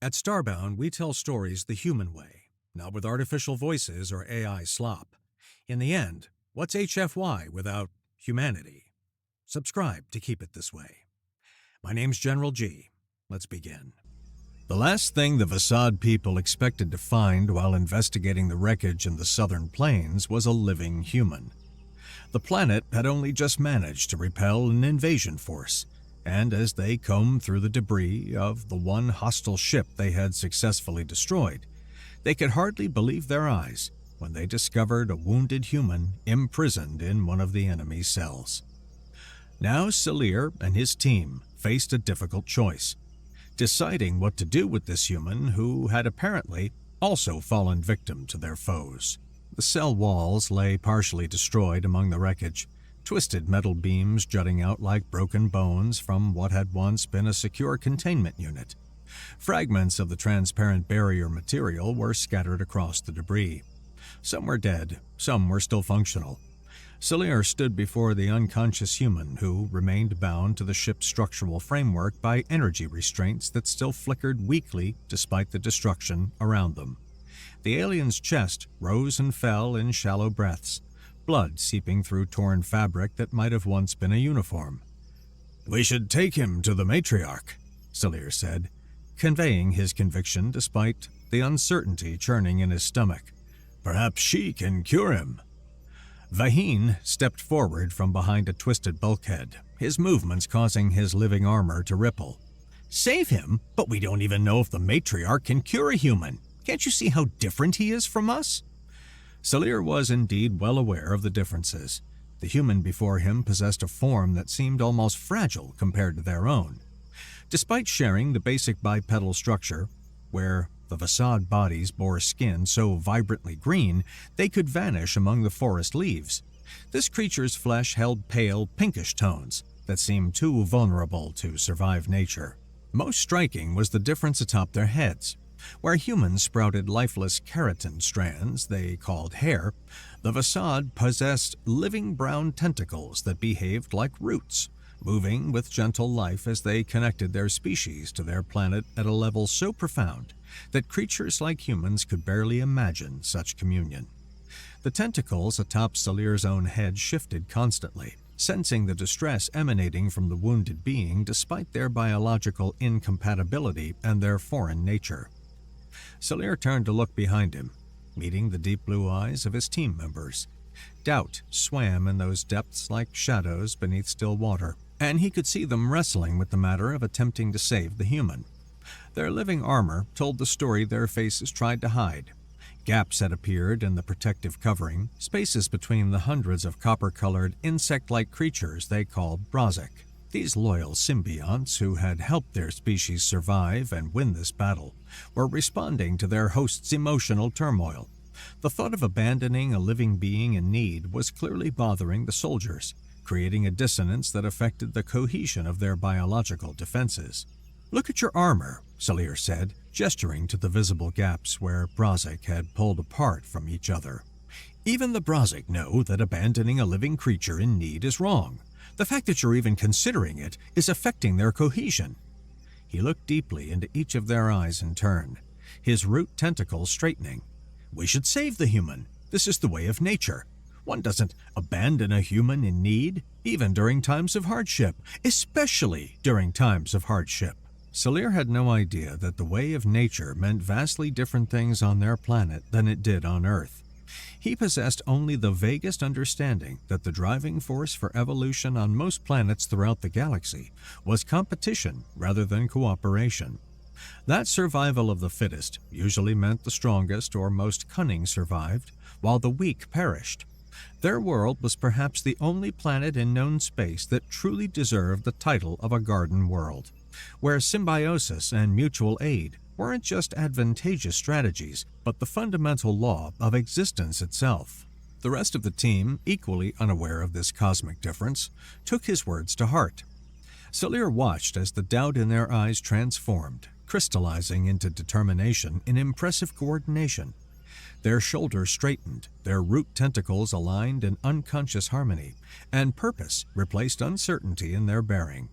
At Starbound, we tell stories the human way, not with artificial voices or AI slop. In the end, what's HFY without humanity? Subscribe to keep it this way. My name's General G. Let's begin. The last thing the Vasad people expected to find while investigating the wreckage in the southern plains was a living human. The planet had only just managed to repel an invasion force, and as they combed through the debris of the one hostile ship they had successfully destroyed, they could hardly believe their eyes when they discovered a wounded human imprisoned in one of the enemy's cells. Now Salir and his team faced a difficult choice, deciding what to do with this human who had apparently also fallen victim to their foes. The cell walls lay partially destroyed among the wreckage, twisted metal beams jutting out like broken bones from what had once been a secure containment unit. Fragments of the transparent barrier material were scattered across the debris. Some were dead, some were still functional. Salir stood before the unconscious human who remained bound to the ship's structural framework by energy restraints that still flickered weakly despite the destruction around them. The alien's chest rose and fell in shallow breaths, blood seeping through torn fabric that might have once been a uniform. "We should take him to the matriarch," Salir said, conveying his conviction despite the uncertainty churning in his stomach. "Perhaps she can cure him." Vahin stepped forward from behind a twisted bulkhead, his movements causing his living armor to ripple. "Save him? But we don't even know if the matriarch can cure a human. Can't you see how different he is from us?" Salir was indeed well aware of the differences. The human before him possessed a form that seemed almost fragile compared to their own. Despite sharing the basic bipedal structure, where the Vasad bodies bore skin so vibrantly green they could vanish among the forest leaves, this creature's flesh held pale, pinkish tones that seemed too vulnerable to survive nature. Most striking was the difference atop their heads. Where humans sprouted lifeless keratin strands they called hair, the Vasad possessed living brown tentacles that behaved like roots, moving with gentle life as they connected their species to their planet at a level so profound that creatures like humans could barely imagine such communion. The tentacles atop Salir's own head shifted constantly, sensing the distress emanating from the wounded being despite their biological incompatibility and their foreign nature. Salir turned to look behind him, meeting the deep blue eyes of his team members. Doubt swam in those depths like shadows beneath still water, and he could see them wrestling with the matter of attempting to save the human. Their living armor told the story their faces tried to hide. Gaps had appeared in the protective covering, spaces between the hundreds of copper-colored, insect-like creatures they called Brazek. These loyal symbionts who had helped their species survive and win this battle were responding to their host's emotional turmoil. The thought of abandoning a living being in need was clearly bothering the soldiers, creating a dissonance that affected the cohesion of their biological defenses. "Look at your armor," Salir said, gesturing to the visible gaps where Brazek had pulled apart from each other. "Even the Brazek know that abandoning a living creature in need is wrong. The fact that you're even considering it is affecting their cohesion." He looked deeply into each of their eyes in turn, his root tentacles straightening. "We should save the human. This is the way of nature. One doesn't abandon a human in need, even during times of hardship, especially during times of hardship." Salir had no idea that the way of nature meant vastly different things on their planet than it did on Earth. He possessed only the vaguest understanding that the driving force for evolution on most planets throughout the galaxy was competition rather than cooperation. That survival of the fittest usually meant the strongest or most cunning survived, while the weak perished. Their world was perhaps the only planet in known space that truly deserved the title of a garden world, where symbiosis and mutual aid weren't just advantageous strategies, but the fundamental law of existence itself. The rest of the team, equally unaware of this cosmic difference, took his words to heart. Salir watched as the doubt in their eyes transformed, crystallizing into determination in impressive coordination. Their shoulders straightened, their root tentacles aligned in unconscious harmony, and purpose replaced uncertainty in their bearing.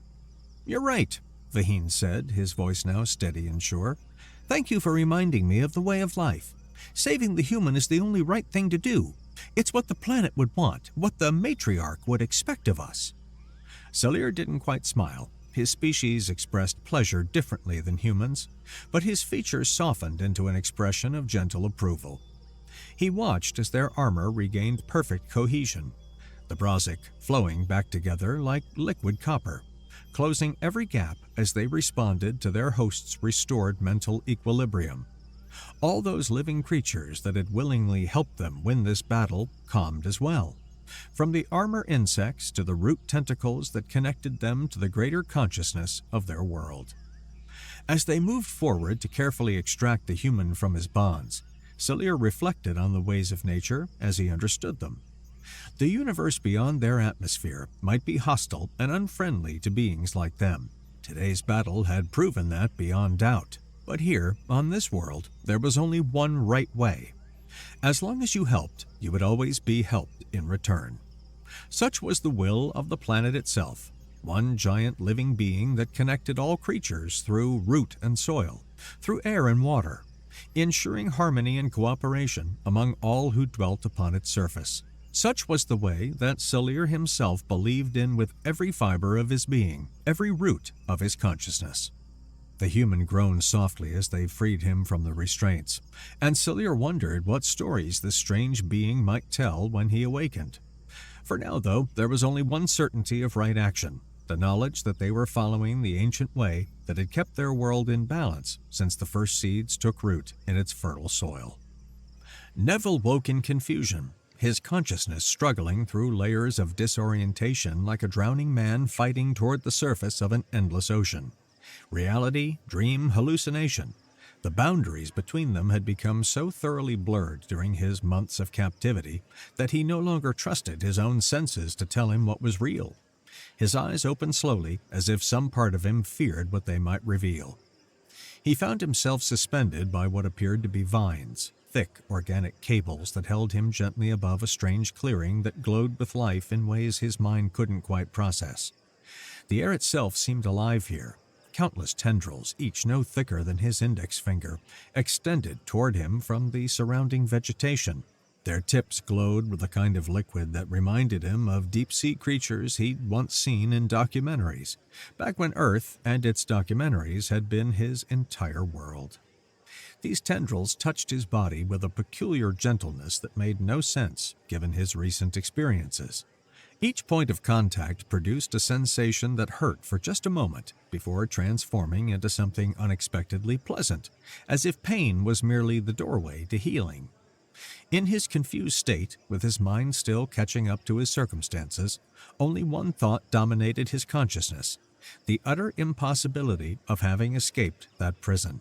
"You're right," Vahin said, his voice now steady and sure. Thank you for reminding me of the way of life. Saving the human is the only right thing to do. It's what the planet would want, what the matriarch would expect of us." Cellier didn't quite smile. His species expressed pleasure differently than humans, but his features softened into an expression of gentle approval. He watched as their armor regained perfect cohesion, the Brazic flowing back together like liquid copper, closing every gap as they responded to their host's restored mental equilibrium. All those living creatures that had willingly helped them win this battle calmed as well, from the armor insects to the root tentacles that connected them to the greater consciousness of their world. As they moved forward to carefully extract the human from his bonds, Cellier reflected on the ways of nature as he understood them. The universe beyond their atmosphere might be hostile and unfriendly to beings like them. Today's battle had proven that beyond doubt. But here, on this world, there was only one right way. As long as you helped, you would always be helped in return. Such was the will of the planet itself, one giant living being that connected all creatures through root and soil, through air and water, ensuring harmony and cooperation among all who dwelt upon its surface. Such was the way that Cellier himself believed in with every fiber of his being, every root of his consciousness. The human groaned softly as they freed him from the restraints, and Cellier wondered what stories this strange being might tell when he awakened. For now, though, there was only one certainty of right action, the knowledge that they were following the ancient way that had kept their world in balance since the first seeds took root in its fertile soil. Neville woke in confusion, his consciousness struggling through layers of disorientation like a drowning man fighting toward the surface of an endless ocean. Reality, dream, hallucination. The boundaries between them had become so thoroughly blurred during his months of captivity that he no longer trusted his own senses to tell him what was real. His eyes opened slowly, as if some part of him feared what they might reveal. He found himself suspended by what appeared to be vines, thick organic cables that held him gently above a strange clearing that glowed with life in ways his mind couldn't quite process. The air itself seemed alive here. Countless tendrils, each no thicker than his index finger, extended toward him from the surrounding vegetation. Their tips glowed with a kind of liquid that reminded him of deep-sea creatures he'd once seen in documentaries, back when Earth and its documentaries had been his entire world. These tendrils touched his body with a peculiar gentleness that made no sense given his recent experiences. Each point of contact produced a sensation that hurt for just a moment before transforming into something unexpectedly pleasant, as if pain was merely the doorway to healing. In his confused state, with his mind still catching up to his circumstances, only one thought dominated his consciousness: the utter impossibility of having escaped that prison.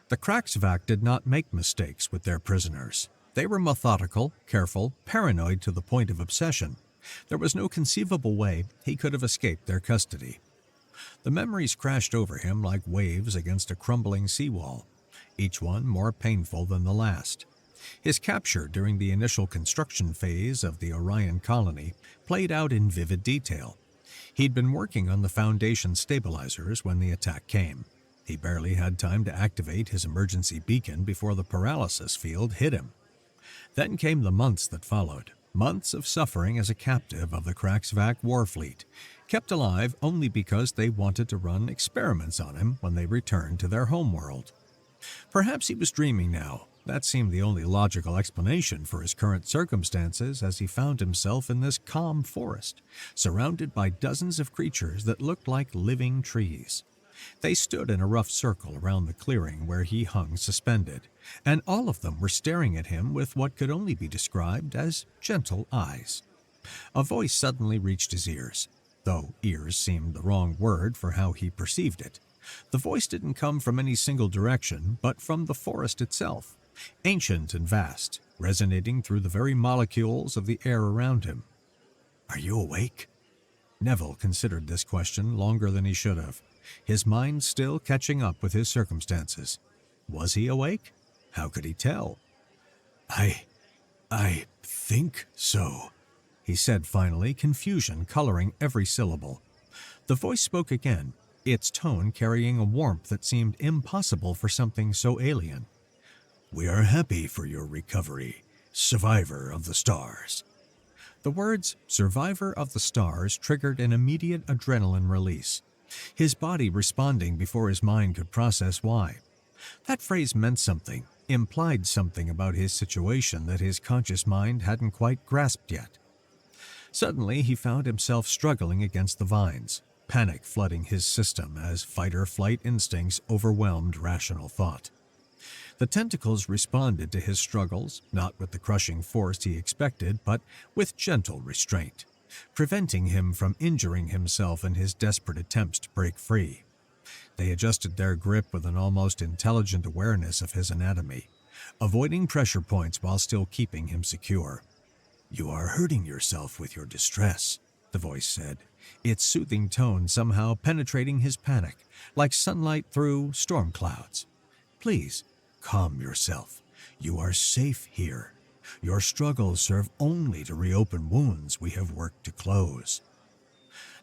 The Kraxvac did not make mistakes with their prisoners. They were methodical, careful, paranoid to the point of obsession. There was no conceivable way he could have escaped their custody. The memories crashed over him like waves against a crumbling seawall, each one more painful than the last. His capture during the initial construction phase of the Orion colony played out in vivid detail. He'd been working on the Foundation stabilizers when the attack came. He barely had time to activate his emergency beacon before the paralysis field hit him. Then came the months that followed. Months of suffering as a captive of the Kraxvac war fleet, kept alive only because they wanted to run experiments on him when they returned to their homeworld. Perhaps he was dreaming now. That seemed the only logical explanation for his current circumstances as he found himself in this calm forest, surrounded by dozens of creatures that looked like living trees. They stood in a rough circle around the clearing where he hung suspended, and all of them were staring at him with what could only be described as gentle eyes. A voice suddenly reached his ears, though ears seemed the wrong word for how he perceived it. The voice didn't come from any single direction, but from the forest itself, ancient and vast, resonating through the very molecules of the air around him. "Are you awake?" Neville considered this question longer than he should have, his mind still catching up with his circumstances. Was he awake? How could he tell? I think so," he said finally, confusion coloring every syllable. The voice spoke again, its tone carrying a warmth that seemed impossible for something so alien. "We are happy for your recovery, survivor of the stars." The words "survivor of the stars" triggered an immediate adrenaline release, his body responding before his mind could process why. That phrase meant something, implied something about his situation that his conscious mind hadn't quite grasped yet. Suddenly, he found himself struggling against the vines, panic flooding his system as fight-or-flight instincts overwhelmed rational thought. The tentacles responded to his struggles, not with the crushing force he expected, but with gentle restraint, preventing him from injuring himself in his desperate attempts to break free. They adjusted their grip with an almost intelligent awareness of his anatomy, avoiding pressure points while still keeping him secure. "You are hurting yourself with your distress," the voice said, its soothing tone somehow penetrating his panic, like sunlight through storm clouds. "Please, calm yourself. You are safe here. Your struggles serve only to reopen wounds we have worked to close."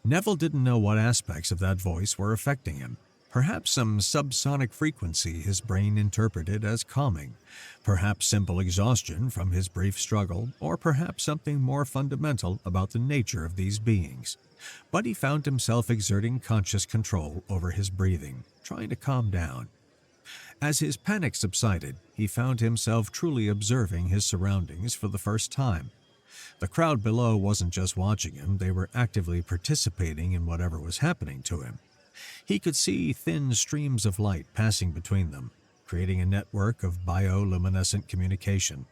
Neville didn't know what aspects of that voice were affecting him. Perhaps some subsonic frequency his brain interpreted as calming, perhaps simple exhaustion from his brief struggle, or perhaps something more fundamental about the nature of these beings. But he found himself exerting conscious control over his breathing, trying to calm down. As his panic subsided, he found himself truly observing his surroundings for the first time. The crowd below wasn't just watching him, they were actively participating in whatever was happening to him. He could see thin streams of light passing between them, creating a network of bioluminescent communication.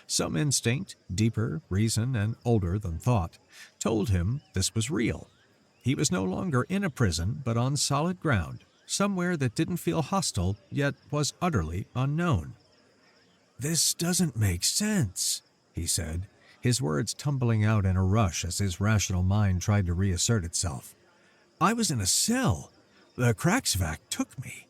Some instinct, deeper reason and older than thought, told him this was real. He was no longer in a prison, but on solid ground, somewhere that didn't feel hostile, yet was utterly unknown. "This doesn't make sense," he said, his words tumbling out in a rush as his rational mind tried to reassert itself. "I was in a cell. The Kraxvac took me.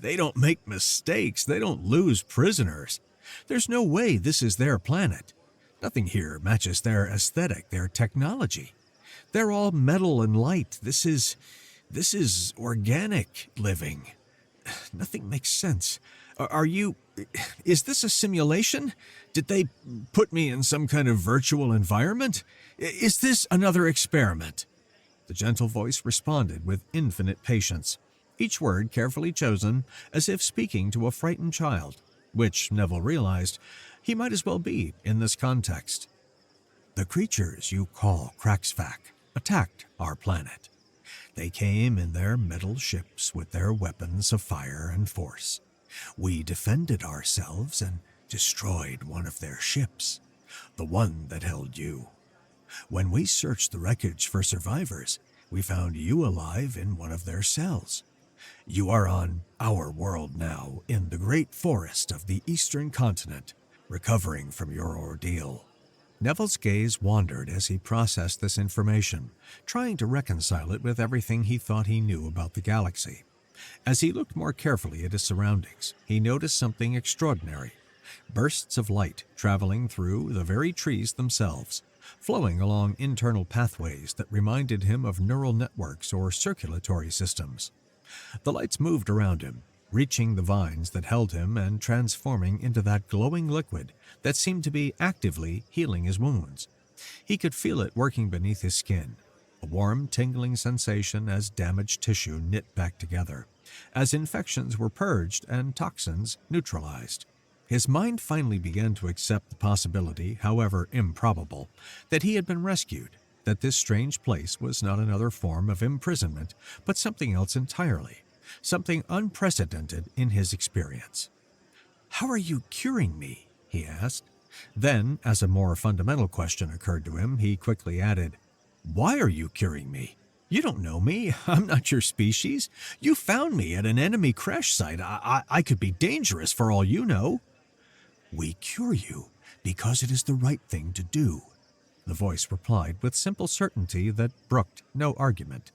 They don't make mistakes. They don't lose prisoners. There's no way this is their planet. Nothing here matches their aesthetic, their technology. They're all metal and light. This is organic living. Nothing makes sense. Is this a simulation? Did they put me in some kind of virtual environment? Is this another experiment?" The gentle voice responded with infinite patience, each word carefully chosen as if speaking to a frightened child, which Neville realized he might as well be in this context. "The creatures you call Kraxvac attacked our planet. They came in their metal ships with their weapons of fire and force. We defended ourselves and destroyed one of their ships, the one that held you. When we searched the wreckage for survivors, we found you alive in one of their cells. You are on our world now, in the great forest of the eastern continent, recovering from your ordeal." Neville's gaze wandered as he processed this information, trying to reconcile it with everything he thought he knew about the galaxy. As he looked more carefully at his surroundings, he noticed something extraordinary. Bursts of light traveling through the very trees themselves, flowing along internal pathways that reminded him of neural networks or circulatory systems. The lights moved around him, reaching the vines that held him and transforming into that glowing liquid that seemed to be actively healing his wounds. He could feel it working beneath his skin, a warm, tingling sensation as damaged tissue knit back together, as infections were purged and toxins neutralized. His mind finally began to accept the possibility, however improbable, that he had been rescued, that this strange place was not another form of imprisonment, but something else entirely, something unprecedented in his experience. "How are you curing me?" he asked. Then, as a more fundamental question occurred to him, he quickly added, "Why are you curing me? You don't know me. I'm not your species. You found me at an enemy crash site. I could be dangerous for all you know." "We cure you because it is the right thing to do," the voice replied with simple certainty that brooked no argument.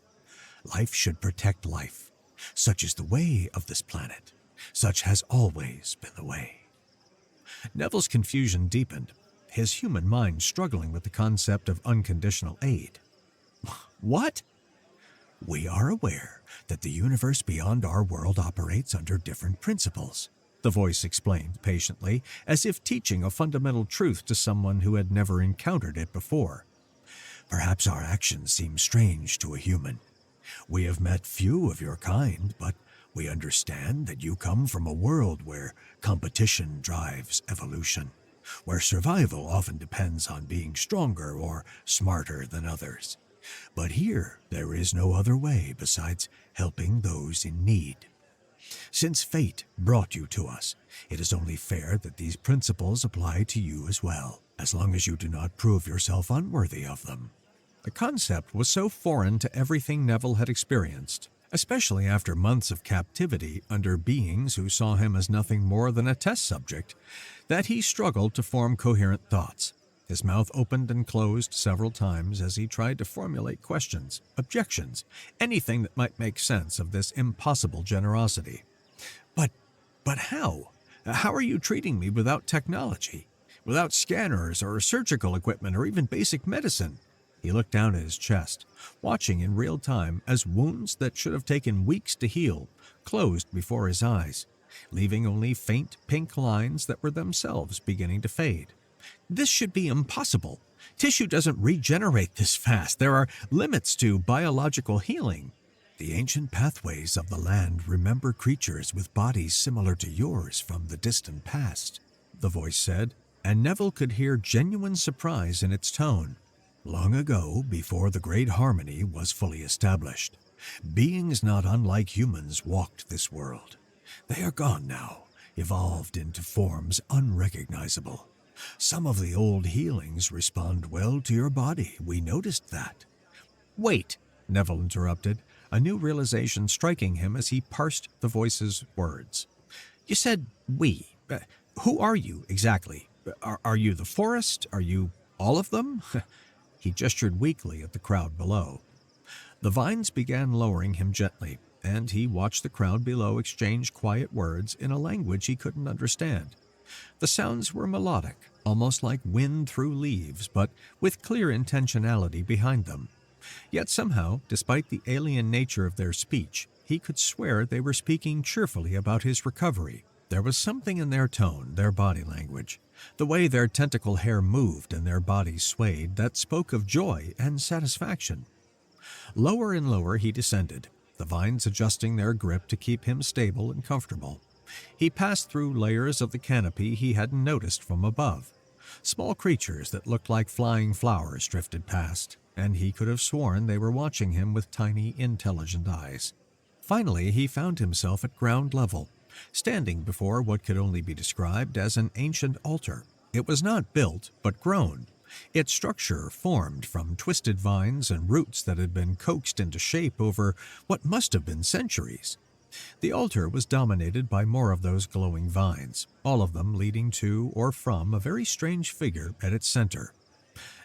"Life should protect life. Such is the way of this planet. Such has always been the way." Neville's confusion deepened, his human mind struggling with the concept of unconditional aid. "What?" "We are aware that the universe beyond our world operates under different principles," the voice explained patiently, as if teaching a fundamental truth to someone who had never encountered it before. "Perhaps our actions seem strange to a human. We have met few of your kind, but we understand that you come from a world where competition drives evolution, where survival often depends on being stronger or smarter than others. But here, there is no other way besides helping those in need. Since fate brought you to us, it is only fair that these principles apply to you as well, as long as you do not prove yourself unworthy of them." The concept was so foreign to everything Neville had experienced, especially after months of captivity under beings who saw him as nothing more than a test subject, that he struggled to form coherent thoughts. His mouth opened and closed several times as he tried to formulate questions, objections, anything that might make sense of this impossible generosity. But how? How are you treating me without technology? Without scanners or surgical equipment or even basic medicine? He looked down at his chest, watching in real time as wounds that should have taken weeks to heal closed before his eyes, leaving only faint pink lines that were themselves beginning to fade. This should be impossible. Tissue doesn't regenerate this fast. There are limits to biological healing. The ancient pathways of the land remember creatures with bodies similar to yours from the distant past, the voice said, and Neville could hear genuine surprise in its tone. Long ago, before the Great Harmony was fully established, beings not unlike humans walked this world. They are gone now, evolved into forms unrecognizable. Some of the old healings respond well to your body. We noticed that. "Wait," Neville interrupted, a new realization striking him as he parsed the voice's words. "You said we. Who are you, exactly? Are you the forest? Are you all of them?" He gestured weakly at the crowd below. The vines began lowering him gently, and he watched the crowd below exchange quiet words in a language he couldn't understand. The sounds were melodic, almost like wind through leaves, but with clear intentionality behind them. Yet somehow, despite the alien nature of their speech, he could swear they were speaking cheerfully about his recovery. There was something in their tone, their body language, the way their tentacle hair moved and their bodies swayed, that spoke of joy and satisfaction. Lower and lower he descended, the vines adjusting their grip to keep him stable and comfortable. He passed through layers of the canopy he hadn't noticed from above. Small creatures that looked like flying flowers drifted past, and he could have sworn they were watching him with tiny, intelligent eyes. Finally, he found himself at ground level, standing before what could only be described as an ancient altar. It was not built, but grown, its structure formed from twisted vines and roots that had been coaxed into shape over what must have been centuries. The altar was dominated by more of those glowing vines, all of them leading to or from a very strange figure at its center.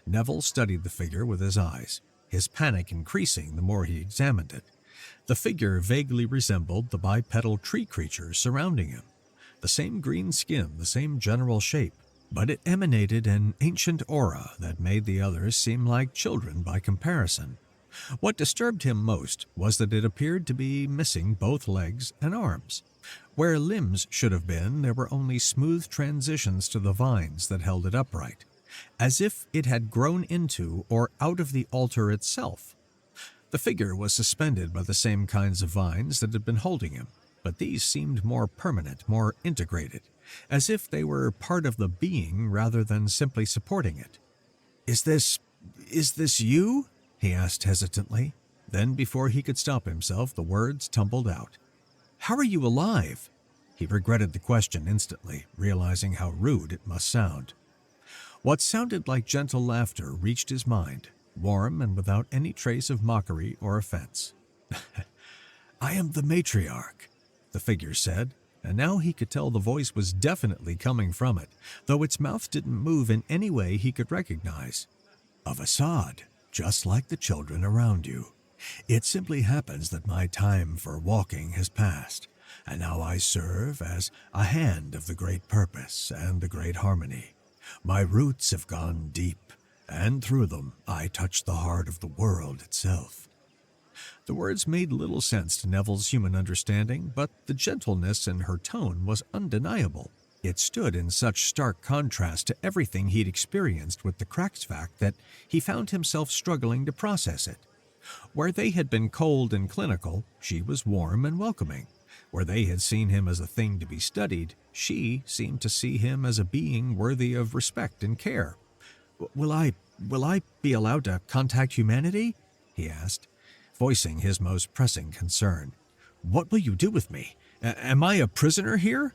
Neville studied the figure with his eyes, his panic increasing the more he examined it. The figure vaguely resembled the bipedal tree creatures surrounding him. The same green skin, the same general shape, but it emanated an ancient aura that made the others seem like children by comparison. What disturbed him most was that it appeared to be missing both legs and arms. Where limbs should have been, there were only smooth transitions to the vines that held it upright, as if it had grown into or out of the altar itself. The figure was suspended by the same kinds of vines that had been holding him, but these seemed more permanent, more integrated, as if they were part of the being rather than simply supporting it. Is this you?" he asked hesitantly. Then, before he could stop himself, the words tumbled out. "How are you alive?" He regretted the question instantly, realizing how rude it must sound. What sounded like gentle laughter reached his mind, warm and without any trace of mockery or offense. "I am the matriarch," the figure said, and now he could tell the voice was definitely coming from it, though its mouth didn't move in any way he could recognize. "Of Assad, just like the children around you. It simply happens that my time for walking has passed, and now I serve as a hand of the great purpose and the great harmony. My roots have gone deep, and through them I touch the heart of the world itself." The words made little sense to Neville's human understanding, but the gentleness in her tone was undeniable. It stood in such stark contrast to everything he'd experienced with the Kraxvac that he found himself struggling to process it. Where they had been cold and clinical, she was warm and welcoming. Where they had seen him as a thing to be studied, she seemed to see him as a being worthy of respect and care. Will I be allowed to contact humanity?" he asked, voicing his most pressing concern. "What will you do with me? Am I a prisoner here?"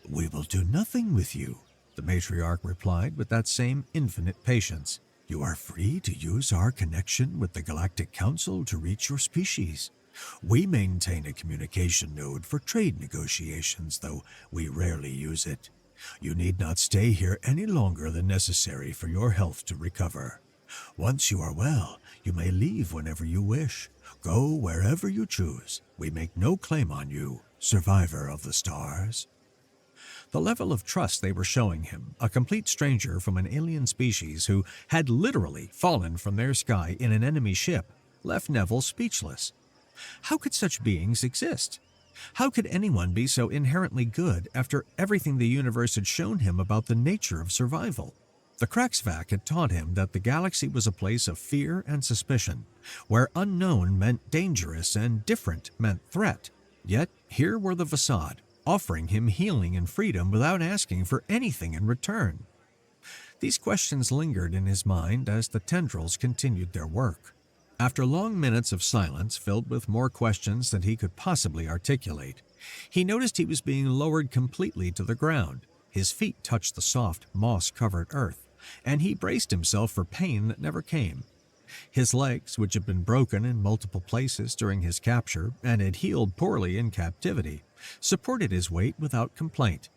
"We will do nothing with you," the matriarch replied with that same infinite patience. "You are free to use our connection with the Galactic Council to reach your species. We maintain a communication node for trade negotiations, though we rarely use it. You need not stay here any longer than necessary for your health to recover. Once you are well, you may leave whenever you wish. Go wherever you choose. We make no claim on you, survivor of the stars." The level of trust they were showing him, a complete stranger from an alien species who had literally fallen from their sky in an enemy ship, left Neville speechless. How could such beings exist? How could anyone be so inherently good after everything the universe had shown him about the nature of survival? The Kraxvac had taught him that the galaxy was a place of fear and suspicion, where unknown meant dangerous and different meant threat. Yet here were the Vasad, offering him healing and freedom without asking for anything in return. These questions lingered in his mind as the tendrils continued their work. After long minutes of silence filled with more questions than he could possibly articulate, he noticed he was being lowered completely to the ground. His feet touched the soft, moss-covered earth, and he braced himself for pain that never came. His legs, which had been broken in multiple places during his capture and had healed poorly in captivity, supported his weight without complaint.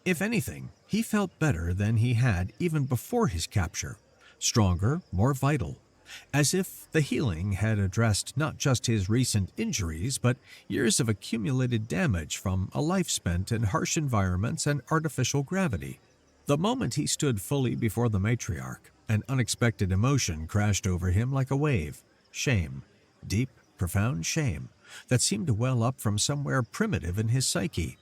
If anything, he felt better than he had even before his capture, stronger, more vital, as if the healing had addressed not just his recent injuries, but years of accumulated damage from a life spent in harsh environments and artificial gravity. The moment he stood fully before the matriarch, an unexpected emotion crashed over him like a wave. Shame. Deep, profound shame that seemed to well up from somewhere primitive in his psyche.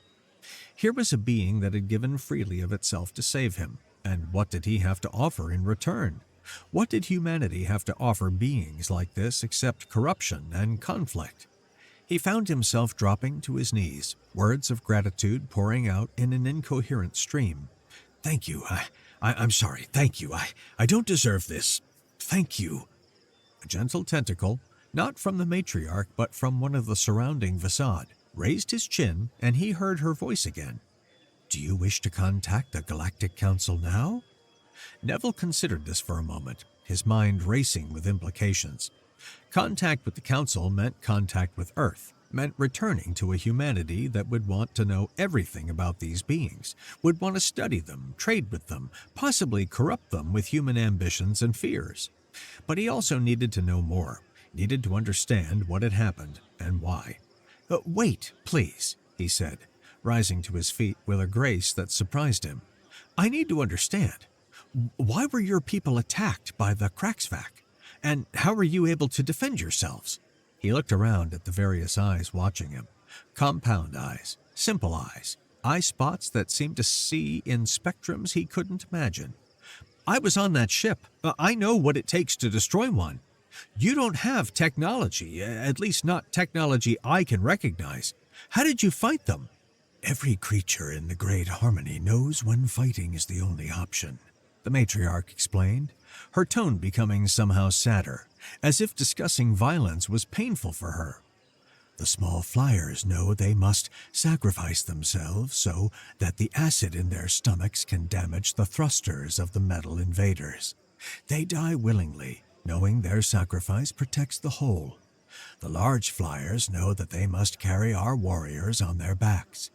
Here was a being that had given freely of itself to save him, and what did he have to offer in return? What did humanity have to offer beings like this except corruption and conflict? He found himself dropping to his knees, words of gratitude pouring out in an incoherent stream. "Thank you. I'm sorry. Thank you. I don't deserve this. Thank you." A gentle tentacle, not from the matriarch but from one of the surrounding Vasad, raised his chin and he heard her voice again. "Do you wish to contact the Galactic Council now?" Neville considered this for a moment, his mind racing with implications. Contact with the Council meant contact with Earth, meant returning to a humanity that would want to know everything about these beings, would want to study them, trade with them, possibly corrupt them with human ambitions and fears. But he also needed to know more, needed to understand what had happened and why. "Wait, please," he said, rising to his feet with a grace that surprised him. "I need to understand. Why were your people attacked by the Kraxvac? And how were you able to defend yourselves?" He looked around at the various eyes watching him. Compound eyes, simple eyes, eye spots that seemed to see in spectrums he couldn't imagine. "I was on that ship. I know what it takes to destroy one. You don't have technology, at least not technology I can recognize. How did you fight them?" "Every creature in the Great Harmony knows when fighting is the only option," the matriarch explained, her tone becoming somehow sadder, as if discussing violence was painful for her. "The small flyers know they must sacrifice themselves so that the acid in their stomachs can damage the thrusters of the metal invaders. They die willingly, knowing their sacrifice protects the whole. The large flyers know that they must carry our warriors on their backs,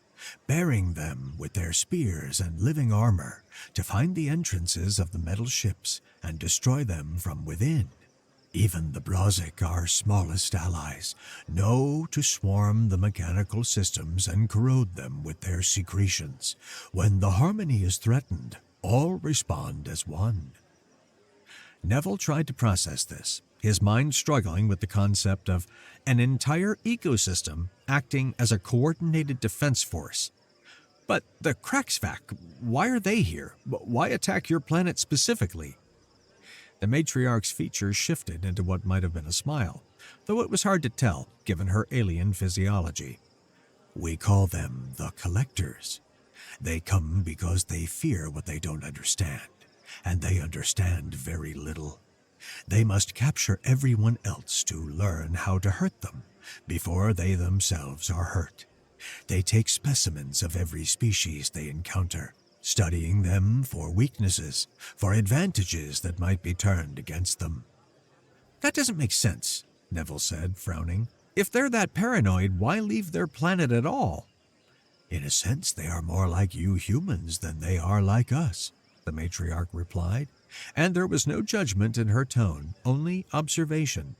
bearing them with their spears and living armor to find the entrances of the metal ships and destroy them from within. Even the Brozic, our smallest allies, know to swarm the mechanical systems and corrode them with their secretions. When the harmony is threatened, all respond as one." Neville tried to process this, his mind struggling with the concept of an entire ecosystem acting as a coordinated defense force. But the Kraxvac, why are they here? Why attack your planet specifically? The matriarch's features shifted into what might have been a smile, though it was hard to tell given her alien physiology. We call them the Collectors. They come because they fear what they don't understand, and they understand very little. They must capture everyone else to learn how to hurt them before they themselves are hurt. They take specimens of every species they encounter, studying them for weaknesses, for advantages that might be turned against them. That doesn't make sense, Neville said, frowning. If they're that paranoid, why leave their planet at all? In a sense, they are more like you humans than they are like us, the matriarch replied, and there was no judgment in her tone, only observation.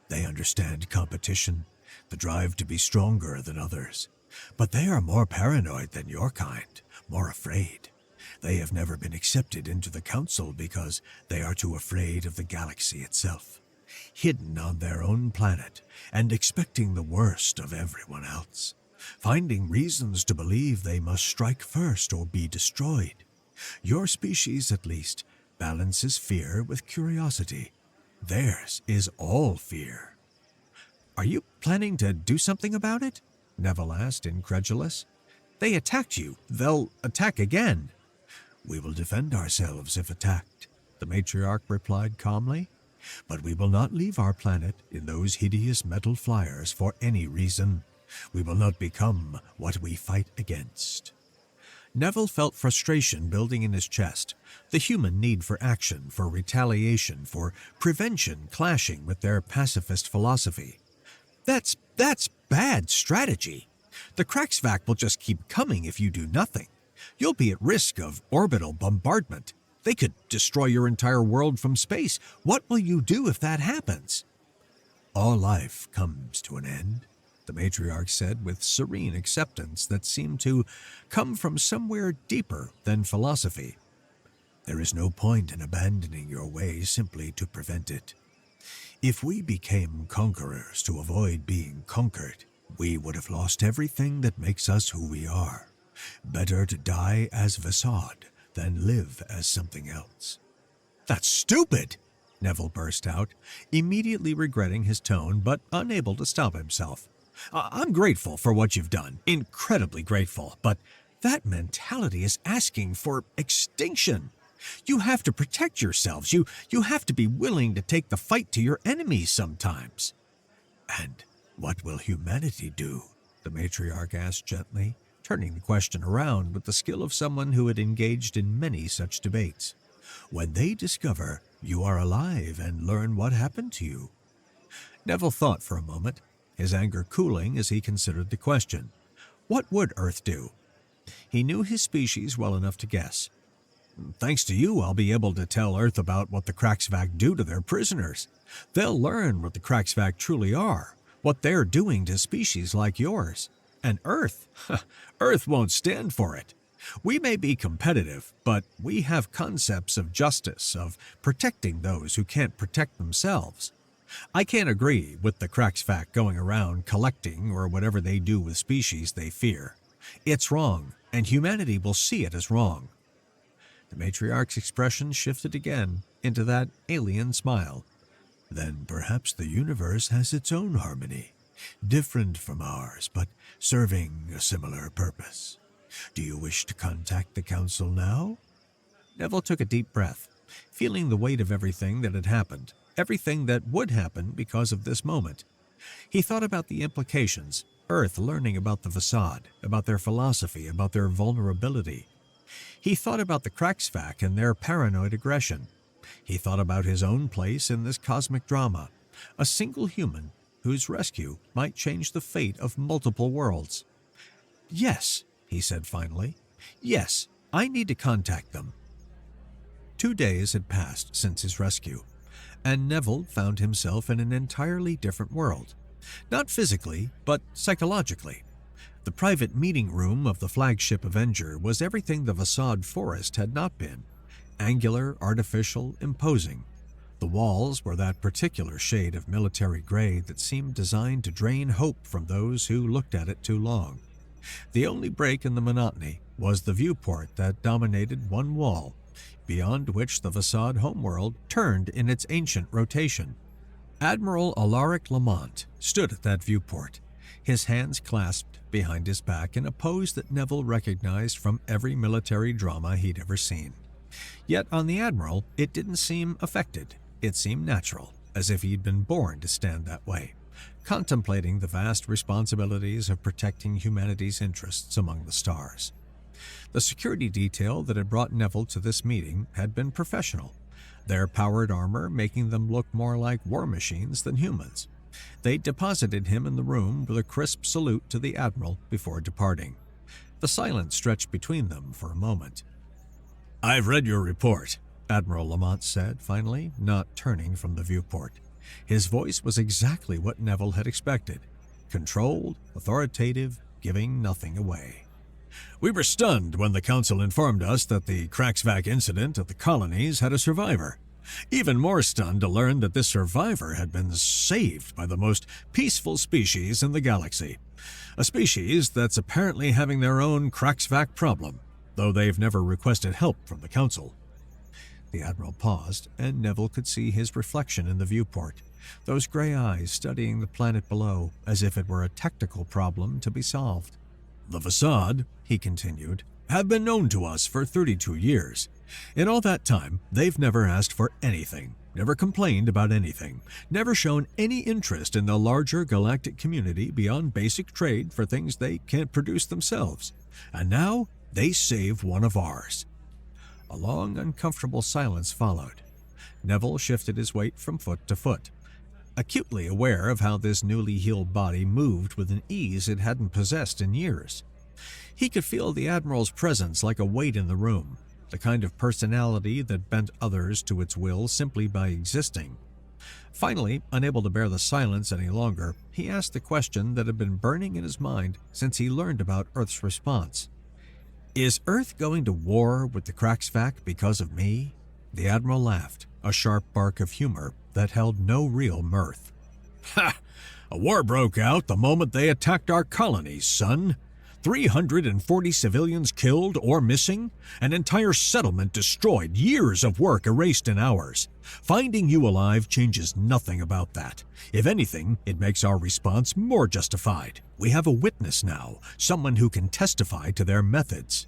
They understand competition, the drive to be stronger than others, but they are more paranoid than your kind, more afraid. They have never been accepted into the council because they are too afraid of the galaxy itself, hidden on their own planet and expecting the worst of everyone else, finding reasons to believe they must strike first or be destroyed. Your species, at least, balances fear with curiosity. Theirs is all fear. Are you planning to do something about it? Neville asked, incredulous. They attacked you. They'll attack again. We will defend ourselves if attacked, the matriarch replied calmly. But we will not leave our planet in those hideous metal flyers for any reason. We will not become what we fight against. Neville felt frustration building in his chest, the human need for action, for retaliation, for prevention clashing with their pacifist philosophy. That's bad strategy. The Kraxvac will just keep coming if you do nothing. You'll be at risk of orbital bombardment. They could destroy your entire world from space. What will you do if that happens? All life comes to an end, the matriarch said with serene acceptance that seemed to come from somewhere deeper than philosophy. There is no point in abandoning your way simply to prevent it. If we became conquerors to avoid being conquered, we would have lost everything that makes us who we are. Better to die as Vasad than live as something else. That's stupid, Neville burst out, immediately regretting his tone but unable to stop himself. I'm grateful for what you've done, incredibly grateful, but that mentality is asking for extinction. You have to protect yourselves. You have to be willing to take the fight to your enemies sometimes. And what will humanity do? The matriarch asked gently, turning the question around with the skill of someone who had engaged in many such debates. When they discover you are alive and learn what happened to you. Neville thought for a moment, his anger cooling as he considered the question. What would Earth do? He knew his species well enough to guess. Thanks to you, I'll be able to tell Earth about what the Kraxvac do to their prisoners. They'll learn what the Kraxvac truly are, what they're doing to species like yours. And Earth? Earth won't stand for it. We may be competitive, but we have concepts of justice, of protecting those who can't protect themselves. I can't agree with the Kraxvac going around collecting or whatever they do with species they fear. It's wrong, and humanity will see it as wrong. The matriarch's expression shifted again into that alien smile. Then perhaps the universe has its own harmony, different from ours, but serving a similar purpose. Do you wish to contact the council now? Neville took a deep breath, feeling the weight of everything that had happened, everything that would happen because of this moment. He thought about the implications, Earth learning about the Vasad, about their philosophy, about their vulnerability. He thought about the Kraxvac and their paranoid aggression. He thought about his own place in this cosmic drama, a single human whose rescue might change the fate of multiple worlds. Yes, he said finally. Yes, I need to contact them. 2 days had passed since his rescue, and Neville found himself in an entirely different world. Not physically, but psychologically. The private meeting room of the flagship Avenger was everything the Vasad forest had not been. Angular, artificial, imposing. The walls were that particular shade of military gray that seemed designed to drain hope from those who looked at it too long. The only break in the monotony was the viewport that dominated one wall, beyond which the facade homeworld turned in its ancient rotation. Admiral Alaric Lamont stood at that viewport, his hands clasped behind his back in a pose that Neville recognized from every military drama he'd ever seen. Yet on the Admiral, it didn't seem affected. It seemed natural, as if he'd been born to stand that way, contemplating the vast responsibilities of protecting humanity's interests among the stars. The security detail that had brought Neville to this meeting had been professional, their powered armor making them look more like war machines than humans. They deposited him in the room with a crisp salute to the Admiral before departing. The silence stretched between them for a moment. "I've read your report," Admiral Lamont said, finally, not turning from the viewport. His voice was exactly what Neville had expected. Controlled, authoritative, giving nothing away. "We were stunned when the Council informed us that the Kraxvac incident at the colonies had a survivor. Even more stunned to learn that this survivor had been saved by the most peaceful species in the galaxy. A species that's apparently having their own Kraxvac problem, though they've never requested help from the Council." The Admiral paused, and Neville could see his reflection in the viewport, those gray eyes studying the planet below as if it were a technical problem to be solved. "The facade," he continued, "have been known to us for 32 years. In all that time, they've never asked for anything, never complained about anything, never shown any interest in the larger galactic community beyond basic trade for things they can't produce themselves. And now, they save one of ours." A long, uncomfortable silence followed. Neville shifted his weight from foot to foot, acutely aware of how this newly healed body moved with an ease it hadn't possessed in years. He could feel the Admiral's presence like a weight in the room, the kind of personality that bent others to its will simply by existing. Finally, unable to bear the silence any longer, he asked the question that had been burning in his mind since he learned about Earth's response. "Is Earth going to war with the Kraxvac because of me?" The Admiral laughed, a sharp bark of humor that held no real mirth. "Ha! A war broke out the moment they attacked our colonies, son. 340 civilians killed or missing, an entire settlement destroyed, years of work erased in hours. Finding you alive changes nothing about that. If anything, it makes our response more justified. We have a witness now, someone who can testify to their methods."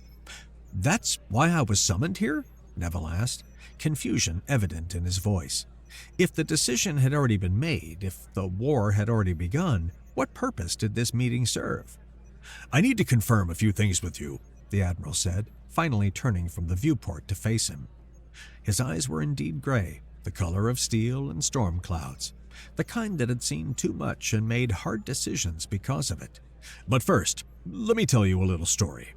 "That's why I was summoned here?" Neville asked, confusion evident in his voice. If the decision had already been made, if the war had already begun, what purpose did this meeting serve? "I need to confirm a few things with you," the Admiral said, finally turning from the viewport to face him. His eyes were indeed gray, the color of steel and storm clouds, the kind that had seen too much and made hard decisions because of it. "But first, let me tell you a little story."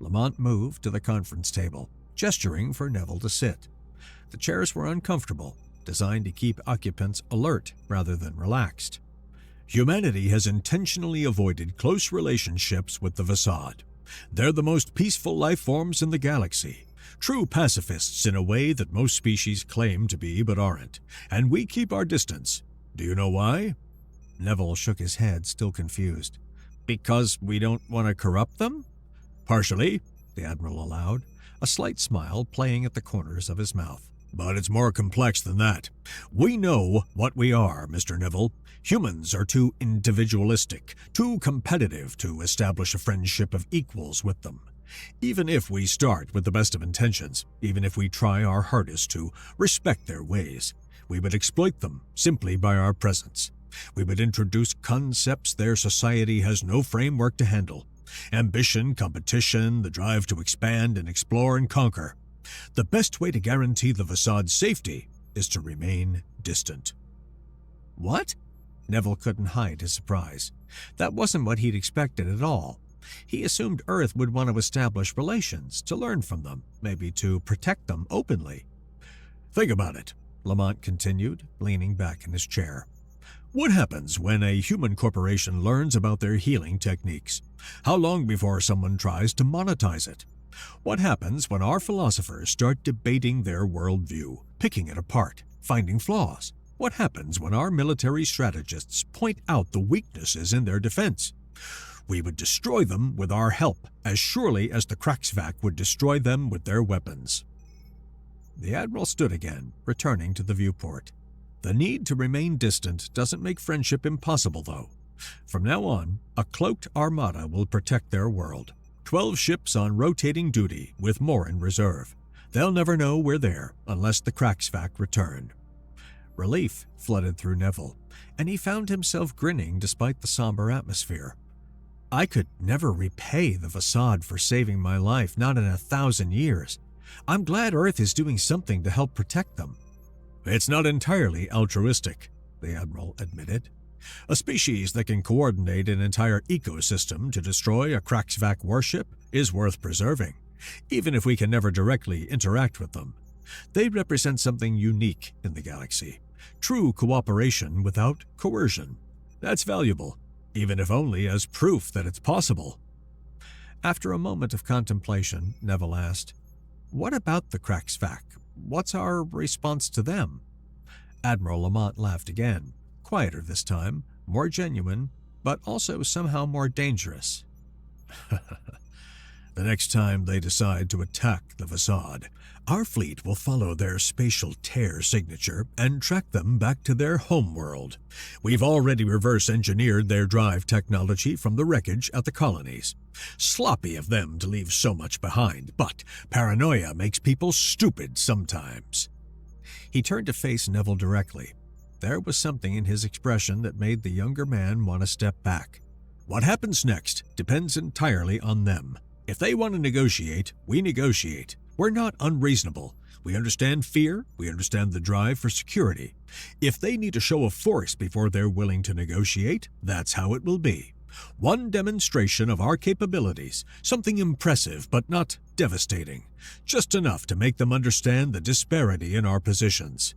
Lamont moved to the conference table, gesturing for Neville to sit. The chairs were uncomfortable, designed to keep occupants alert rather than relaxed. "Humanity has intentionally avoided close relationships with the facade. They're the most peaceful life forms in the galaxy, true pacifists in a way that most species claim to be but aren't, and we keep our distance. Do you know why?" Neville shook his head, still confused. "Because we don't want to corrupt them?" "Partially," the Admiral allowed, a slight smile playing at the corners of his mouth. "But it's more complex than that. We know what we are, Mr. Neville. Humans are too individualistic, too competitive to establish a friendship of equals with them. Even if we start with the best of intentions, even if we try our hardest to respect their ways, we would exploit them simply by our presence. We would introduce concepts their society has no framework to handle. Ambition, competition, the drive to expand and explore and conquer. The best way to guarantee the facade's safety is to remain distant." "What?" Neville couldn't hide his surprise. That wasn't what he'd expected at all. He assumed Earth would want to establish relations, to learn from them, maybe to protect them openly. "Think about it," Lamont continued, leaning back in his chair. "What happens when a human corporation learns about their healing techniques? How long before someone tries to monetize it? What happens when our philosophers start debating their worldview, picking it apart? finding flaws. What happens when our military strategists point out the weaknesses in their defense? We would destroy them with our help, as surely as the Kraxvac would destroy them with their weapons. The Admiral stood again, returning to the viewport. The need to remain distant doesn't make friendship impossible, though. From now on, a cloaked Armada will protect their world. 12 ships on rotating duty, with more in reserve. They'll never know we're there unless the Kraxvac return. Relief flooded through Neville, and he found himself grinning despite the somber atmosphere. I could never repay the facade for saving my life, not in 1,000 years. I'm glad Earth is doing something to help protect them. It's not entirely altruistic, the Admiral admitted. A species that can coordinate an entire ecosystem to destroy a Kraxvac warship is worth preserving, even if we can never directly interact with them. They represent something unique in the galaxy. True cooperation without coercion. That's valuable, even if only as proof that it's possible. After a moment of contemplation, Neville asked, "What about the Kraxvac? What's our response to them?" Admiral Lamont laughed again, quieter this time, more genuine, but also somehow more dangerous. The next time they decide to attack the facade, our fleet will follow their spatial tear signature and track them back to their homeworld. We've already reverse-engineered their drive technology from the wreckage at the colonies. Sloppy of them to leave so much behind, but paranoia makes people stupid sometimes. He turned to face Neville directly. There was something in his expression that made the younger man want to step back. What happens next depends entirely on them. If they want to negotiate, we negotiate. We're not unreasonable. We understand fear. We understand the drive for security. If they need a show of force before they're willing to negotiate, that's how it will be. One demonstration of our capabilities, something impressive but not devastating. Just enough to make them understand the disparity in our positions.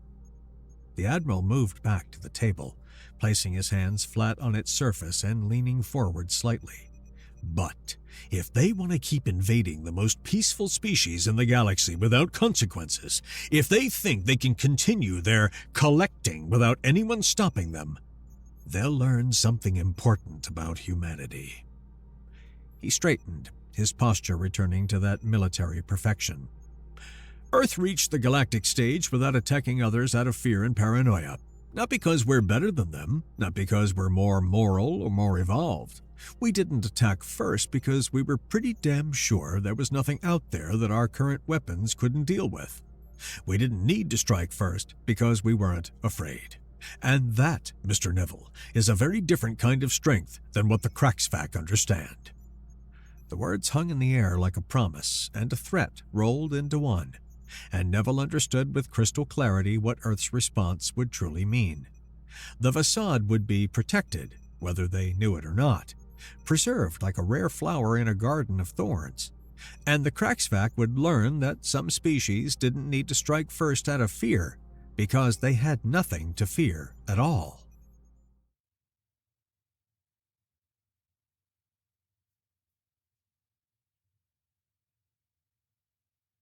The Admiral moved back to the table, placing his hands flat on its surface and leaning forward slightly. But if they want to keep invading the most peaceful species in the galaxy without consequences, if they think they can continue their collecting without anyone stopping them, they'll learn something important about humanity. He straightened, his posture returning to that military perfection. Earth reached the galactic stage without attacking others out of fear and paranoia. Not because we're better than them, not because we're more moral or more evolved. We didn't attack first because we were pretty damn sure there was nothing out there that our current weapons couldn't deal with. We didn't need to strike first because we weren't afraid. And that, Mr. Neville, is a very different kind of strength than what the Kraxvac understand. The words hung in the air like a promise and a threat rolled into one, and Neville understood with crystal clarity what Earth's response would truly mean. The facade would be protected, whether they knew it or not, preserved like a rare flower in a garden of thorns, and the Kraxvac would learn that some species didn't need to strike first out of fear because they had nothing to fear at all.